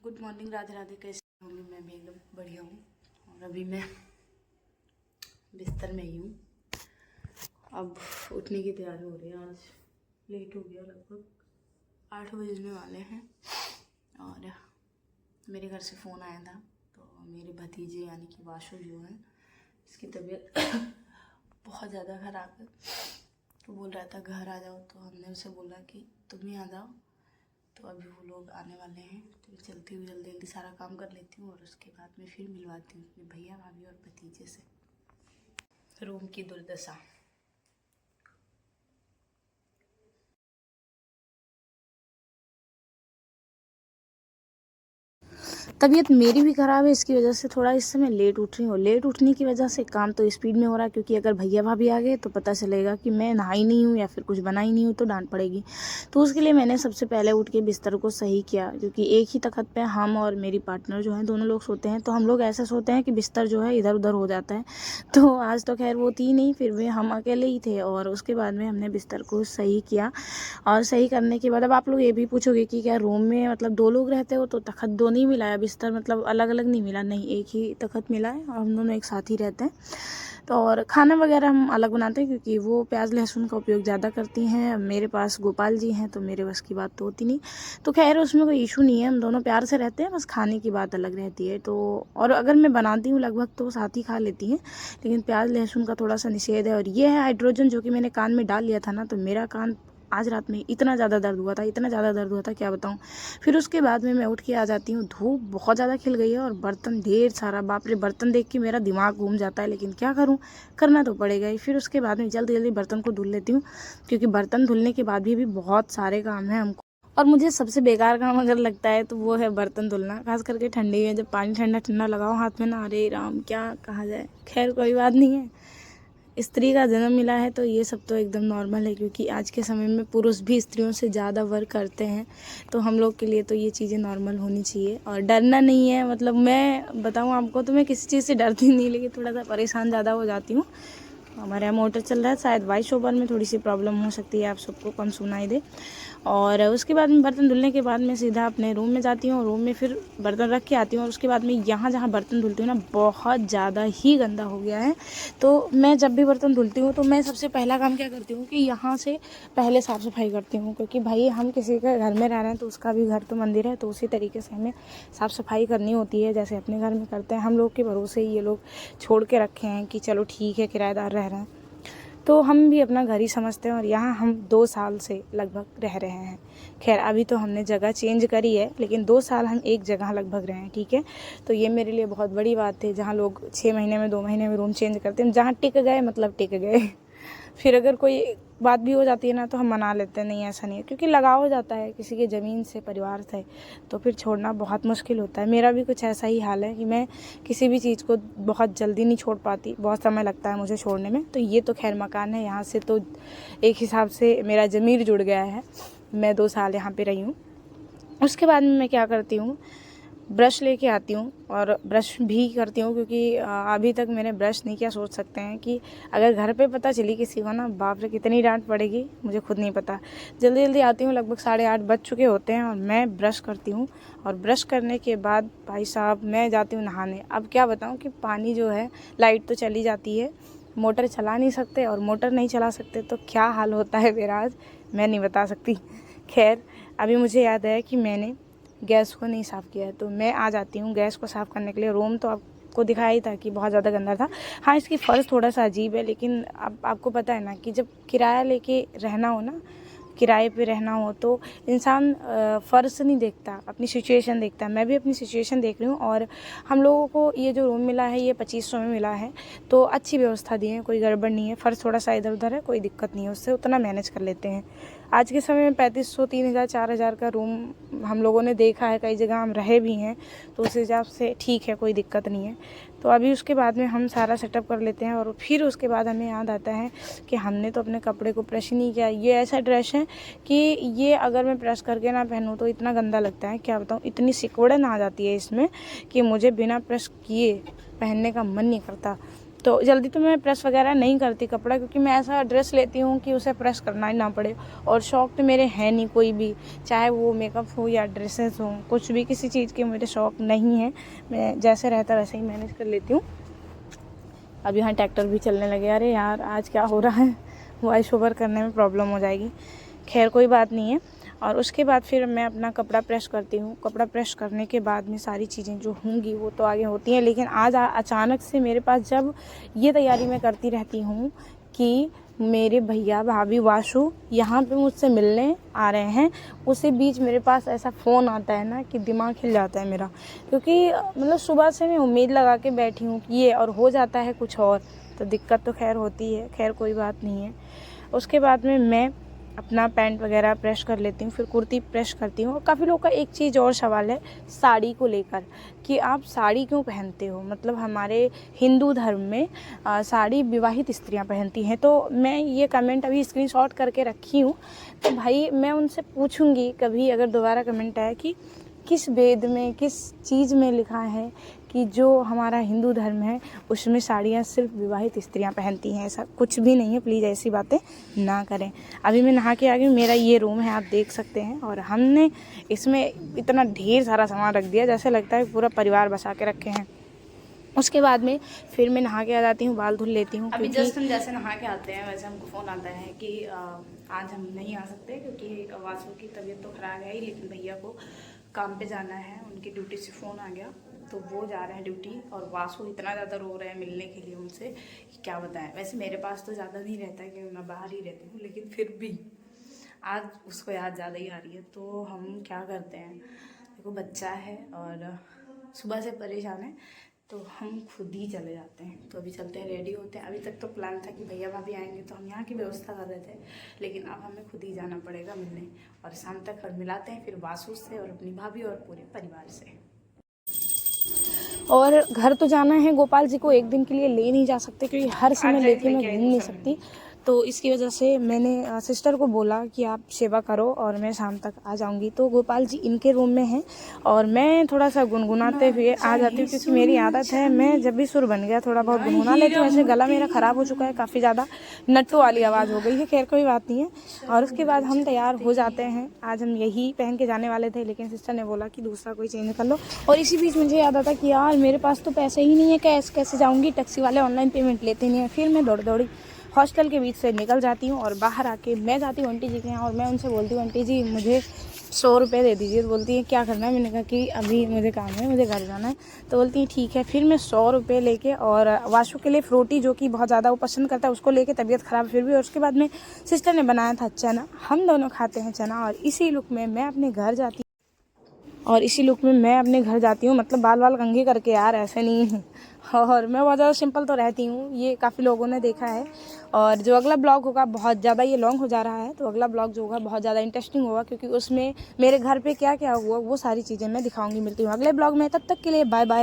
Good morning, Radhe Radhe. कैसे होंगी? मैं भी एकदम बढ़िया हूँ। और अभी मैं बिस्तर में ही हूँ। अब उठने की तैयारी हो रही है। आज लेट हो गया, लगभग 8 बजने वाले हैं। और मेरे घर से फ़ोन आया था, तो मेरे भतीजे यानी कि वाशु जो है, इसकी तबीयत बहुत ज़्यादा ख़राब है। तो बोल रहा था घर आ जाओ, तो हमने उसे बोला कि तुम ही आ जाओ। तो अभी वो लोग आने वाले हैं, तो चलती हूँ, जल्दी जल्दी सारा काम कर लेती हूँ और उसके बाद में फिर मिलवाती हूँ अपने भैया भाभी और भतीजे से। रूम की दुर्दशा। तबीयत मेरी भी ख़राब है, इसकी वजह से थोड़ा इस समय लेट उठ रही हूँ। लेट उठने की वजह से काम तो स्पीड में हो रहा है, क्योंकि अगर भैया भाभी आ गए तो पता चलेगा कि मैं नहाई नहीं हूँ या फिर कुछ बनाई नहीं हूँ, तो डांट पड़ेगी। तो उसके लिए मैंने सबसे पहले उठ के बिस्तर को सही किया, क्योंकि एक ही तखत पे हम और मेरी पार्टनर जो है दोनों लोग सोते हैं। तो हम लोग ऐसा सोते हैं कि बिस्तर जो है इधर उधर हो जाता है। तो आज तो खैर वो थी नहीं, फिर भी हम अकेले ही थे। और उसके बाद में हमने बिस्तर को सही किया। और सही करने के बाद अब आप लोग ये भी पूछोगे कि क्या रूम में मतलब 2 लोग रहते हो तो तखत 2 नहीं मिलाया, बिस्तर मतलब अलग अलग नहीं मिला? नहीं, एक ही तखत मिला है और हम दोनों एक साथ ही रहते हैं। तो और खाना वगैरह हम अलग बनाते हैं, क्योंकि वो प्याज लहसुन का उपयोग ज़्यादा करती हैं। मेरे पास गोपाल जी हैं, तो मेरे बस की बात तो होती नहीं। तो खैर उसमें कोई इशू नहीं है, हम दोनों प्यार से रहते हैं, बस खाने की बात अलग रहती है। तो और अगर मैं बनाती हूँ लगभग तो साथ ही खा लेती हैं, लेकिन प्याज लहसुन का थोड़ा सा निषेध है। और ये है हाइड्रोजन, जो कि मैंने कान में डाल लिया था ना, तो मेरा कान आज रात में इतना ज़्यादा दर्द हुआ था, इतना ज़्यादा दर्द हुआ था क्या बताऊँ। फिर उसके बाद में मैं उठ के आ जाती हूँ। धूप बहुत ज़्यादा खिल गई है और बर्तन ढेर सारा, बाप रे, बर्तन देख के मेरा दिमाग घूम जाता है, लेकिन क्या करूँ, करना तो पड़ेगा ही। फिर उसके बाद में जल्दी जल्दी बर्तन को धुल लेती हूँ, क्योंकि बर्तन धुलने के बाद भी बहुत सारे काम हैं हमको। और मुझे सबसे बेकार काम अगर लगता है तो वो है बर्तन धुलना, खास करके ठंडी में, जब पानी ठंडा ठंडा लगाओ हाथ में ना, अरे राम क्या कहा जाए। खैर कोई बात नहीं है, स्त्री का जन्म मिला है तो ये सब तो एकदम नॉर्मल है, क्योंकि आज के समय में पुरुष भी स्त्रियों से ज़्यादा वर्क करते हैं। तो हम लोग के लिए तो ये चीज़ें नॉर्मल होनी चाहिए और डरना नहीं है। मतलब मैं बताऊँ आपको तो मैं किसी चीज़ से डरती नहीं, लेकिन थोड़ा सा परेशान ज़्यादा हो जाती हूँ। हमारे यहाँ मोटर चल रहा है, शायद वॉइस ओवर में थोड़ी सी प्रॉब्लम हो सकती है, आप सबको कम सुनाई दे। और उसके बाद में बर्तन धुलने के बाद मैं सीधा अपने रूम में जाती हूँ, रूम में फिर बर्तन रख के आती हूँ। और उसके बाद में यहाँ जहाँ बर्तन धुलती हूँ ना, बहुत ज़्यादा ही गंदा हो गया है। तो मैं जब भी बर्तन धुलती हूँ तो मैं सबसे पहला काम क्या करती हूँ कि यहाँ से पहले साफ़ सफाई करती हूँ, क्योंकि भाई हम किसी के घर में रह रहे हैं तो उसका भी घर तो मंदिर है, तो उसी तरीके से हमें साफ़ सफाई करनी होती है, जैसे अपने घर में करते हैं। हम लोग के भरोसे ही ये लोग छोड़ के रखे हैं कि चलो ठीक है, किराएदार रह रहे हैं, तो हम भी अपना घर ही समझते हैं। और यहाँ हम 2 साल से लगभग रह रहे हैं। खैर अभी तो हमने जगह चेंज करी है, लेकिन 2 साल हम एक जगह लगभग रहे हैं, ठीक है। तो ये मेरे लिए बहुत बड़ी बात है। जहाँ लोग 6 महीने में 2 महीने में रूम चेंज करते हैं, जहाँ टिक गए मतलब टिक गए। फिर अगर कोई बात भी हो जाती है ना, तो हम मना लेते हैं, नहीं ऐसा नहीं है, क्योंकि लगाव हो जाता है किसी की ज़मीन से, परिवार से, तो फिर छोड़ना बहुत मुश्किल होता है। मेरा भी कुछ ऐसा ही हाल है कि मैं किसी भी चीज़ को बहुत जल्दी नहीं छोड़ पाती, बहुत समय लगता है मुझे छोड़ने में। तो ये तो खैर मकान है, यहाँ से तो एक हिसाब से मेरा ज़मीर जुड़ गया है। मैं 2 साल यहाँ पे रही हूँ। उसके बाद में मैं क्या करती हूँ, ब्रश लेके आती हूँ और ब्रश भी करती हूँ, क्योंकि अभी तक मैंने ब्रश नहीं किया। सोच सकते हैं कि अगर घर पे पता चली किसी को ना, बाप रे कितनी डांट पड़ेगी, मुझे खुद नहीं पता। जल्दी जल्दी आती हूँ, लगभग 8:30 बज चुके होते हैं और मैं ब्रश करती हूँ। और ब्रश करने के बाद भाई साहब मैं जाती हूँ नहाने। अब क्या बताऊँ कि पानी जो है, लाइट तो चली जाती है, मोटर चला नहीं सकते, और मोटर नहीं चला सकते तो क्या हाल होता है मेरा आज मैं नहीं बता सकती। खैर अभी मुझे याद है कि मैंने गैस को नहीं साफ़ किया है, तो मैं आ जाती हूँ गैस को साफ़ करने के लिए। रूम तो आपको दिखाया ही था कि बहुत ज़्यादा गंदा था। हाँ, इसकी फ़र्श थोड़ा सा अजीब है, लेकिन अब आपको पता है ना कि जब किराया लेके रहना हो ना, किराए पे रहना हो, तो इंसान फ़र्श नहीं देखता, अपनी सिचुएशन देखता है। मैं भी अपनी सिचुएशन देख रही हूँ। और हम लोगों को ये जो रूम मिला है ये 2500 में मिला है, तो अच्छी व्यवस्था दी है, कोई गड़बड़ नहीं है। फ़र्श थोड़ा सा इधर उधर है, कोई दिक्कत नहीं है, उससे उतना मैनेज कर लेते हैं। आज के समय में 3500, 3000, 4000 का रूम हम लोगों ने देखा है, कई जगह हम रहे भी हैं, तो उस हिसाब से ठीक है, कोई दिक्कत नहीं है। तो अभी उसके बाद में हम सारा सेटअप कर लेते हैं और फिर उसके बाद हमें याद आता है कि हमने तो अपने कपड़े को प्रेस ही नहीं किया। ये ऐसा ड्रेस है कि ये अगर मैं प्रेस करके ना पहनूँ तो इतना गंदा लगता है, क्या बताऊँ, इतनी सिकुड़न आ जाती है इसमें कि मुझे बिना प्रेस किए पहनने का मन नहीं करता। तो जल्दी तो मैं प्रेस वगैरह नहीं करती कपड़ा, क्योंकि मैं ऐसा ड्रेस लेती हूँ कि उसे प्रेस करना ही ना पड़े। और शौक़ तो मेरे हैं नहीं कोई भी, चाहे वो मेकअप हो या ड्रेसेस हो, कुछ भी किसी चीज़ के मुझे शौक़ नहीं है। मैं जैसे रहता वैसे ही मैनेज कर लेती हूँ। अब यहाँ ट्रैक्टर भी चलने लगे। अरे यार आज क्या हो रहा है, वॉइस ओवर करने में प्रॉब्लम हो जाएगी। खैर कोई बात नहीं है। और उसके बाद फिर मैं अपना कपड़ा प्रेस करती हूँ। कपड़ा प्रेस करने के बाद में सारी चीज़ें जो होंगी वो तो आगे होती हैं, लेकिन आज अचानक से मेरे पास जब ये तैयारी मैं करती रहती हूँ कि मेरे भैया भाभी वाशु यहाँ पे मुझसे मिलने आ रहे हैं, उसी बीच मेरे पास ऐसा फ़ोन आता है ना कि दिमाग हिल जाता है मेरा। क्योंकि मतलब सुबह से मैं उम्मीद लगा के बैठी हूँ कि ये, और हो जाता है कुछ और, तो दिक्कत तो खैर होती है। खैर कोई बात नहीं है। उसके बाद में मैं अपना पैंट वगैरह प्रेस कर लेती हूँ, फिर कुर्ती प्रेस करती हूँ। और काफ़ी लोगों का एक चीज़ और सवाल है साड़ी को लेकर कि आप साड़ी क्यों पहनते हो। मतलब हमारे हिंदू धर्म में साड़ी विवाहित स्त्रियां पहनती हैं। तो मैं ये कमेंट अभी स्क्रीनशॉट करके रखी हूँ, तो भाई मैं उनसे पूछूंगी कभी अगर दोबारा कमेंट आया कि किस वेद में, किस चीज़ में लिखा है कि जो हमारा हिंदू धर्म है उसमें साड़ियाँ सिर्फ विवाहित स्त्रियाँ पहनती हैं। ऐसा कुछ भी नहीं है, प्लीज़ ऐसी बातें ना करें। अभी मैं नहा के आ गई। मेरा ये रूम है, आप देख सकते हैं, और हमने इसमें इतना ढेर सारा सामान रख दिया जैसे लगता है पूरा परिवार बसा के रखे हैं। उसके बाद में फिर मैं नहा के आ जाती हूँ, बाल धुल लेती हूँ। अभी जस्ट हम जैसे नहा के आते हैं वैसे हमको फ़ोन आता है कि आज हम नहीं आ सकते क्योंकि वासु की तबीयत तो ख़राब है ही, लेकिन भैया को काम पे जाना है, उनकी ड्यूटी से फ़ोन आ गया तो वो जा रहे हैं ड्यूटी। और वासु इतना ज़्यादा रो रहे हैं मिलने के लिए उनसे कि क्या बताएं। वैसे मेरे पास तो ज़्यादा नहीं रहता है क्योंकि मैं बाहर ही रहती हूँ, लेकिन फिर भी आज उसको याद ज़्यादा ही आ रही है। तो हम क्या करते हैं, देखो बच्चा है और सुबह से परेशान है, तो हम खुद ही चले जाते हैं। तो अभी चलते हैं, रेडी होते हैं। अभी तक तो प्लान था कि भैया भाभी आएंगे तो हम यहाँ की व्यवस्था कर रहे थे, लेकिन अब हमें खुद ही जाना पड़ेगा मिलने। और शाम तक और मिलाते हैं फिर वासु से और अपनी भाभी और पूरे परिवार से। और घर तो जाना है, गोपाल जी को एक दिन के लिए ले नहीं जा सकते क्योंकि हर समय लेके मैं घूम नहीं सकती। तो इसकी वजह से मैंने सिस्टर को बोला कि आप सेवा करो और मैं शाम तक आ जाऊंगी। तो गोपाल जी इनके रूम में हैं और मैं थोड़ा सा गुनगुनाते हुए आ जाती हूँ, क्योंकि मेरी आदत है, मैं जब भी सुर बन गया थोड़ा बहुत गुनगुना लेती हूँ। वैसे गला मेरा ख़राब हो चुका है, काफ़ी ज़्यादा नट्टू वाली आवाज़ हो गई है। खैर कोई बात नहीं है। और उसके बाद हम तैयार हो जाते हैं। आज हम यही पहन के जाने वाले थे, लेकिन सिस्टर ने बोला कि दूसरा कोई चेंज कर लो। और इसी बीच मुझे याद आता कि यार मेरे पास तो पैसे ही नहीं है, कैसे जाऊँगी, टैक्सी वाले ऑनलाइन पेमेंट लेते नहीं है। फिर मैं दौड़ी हॉस्टल के बीच से निकल जाती हूँ और बाहर आके मैं जाती हूँ आंटी जी के यहाँ और मैं उनसे बोलती हूँ आंटी जी मुझे 100 रुपये दे दीजिए। तो बोलती है क्या करना है। मैंने कहा कि अभी मुझे काम है, मुझे घर जाना है। तो बोलती है ठीक है। फिर मैं 100 रुपये लेके और वाशु के लिए फ्रूटी जो कि बहुत ज़्यादा वो पसंद करता है उसको लेके, तबीयत ख़राब फिर भी। और उसके बाद में सिस्टर ने बनाया था चना, हम दोनों खाते हैं चना। और इसी लुक में मैं अपने घर जाती हूँ मतलब बाल कंघी करके यार, ऐसे नहीं है। और मैं बहुत ज़्यादा सिंपल तो रहती हूँ, ये काफ़ी लोगों ने देखा है। और जो अगला ब्लॉग होगा बहुत ज़्यादा ये लॉन्ग हो जा रहा है, तो अगला ब्लॉग जो होगा बहुत ज़्यादा इंटरेस्टिंग होगा, क्योंकि उसमें मेरे घर पे क्या क्या हुआ वो सारी चीज़ें मैं दिखाऊंगी। मिलती हूँ अगले ब्लॉग में, तब तक के लिए बाय बाय।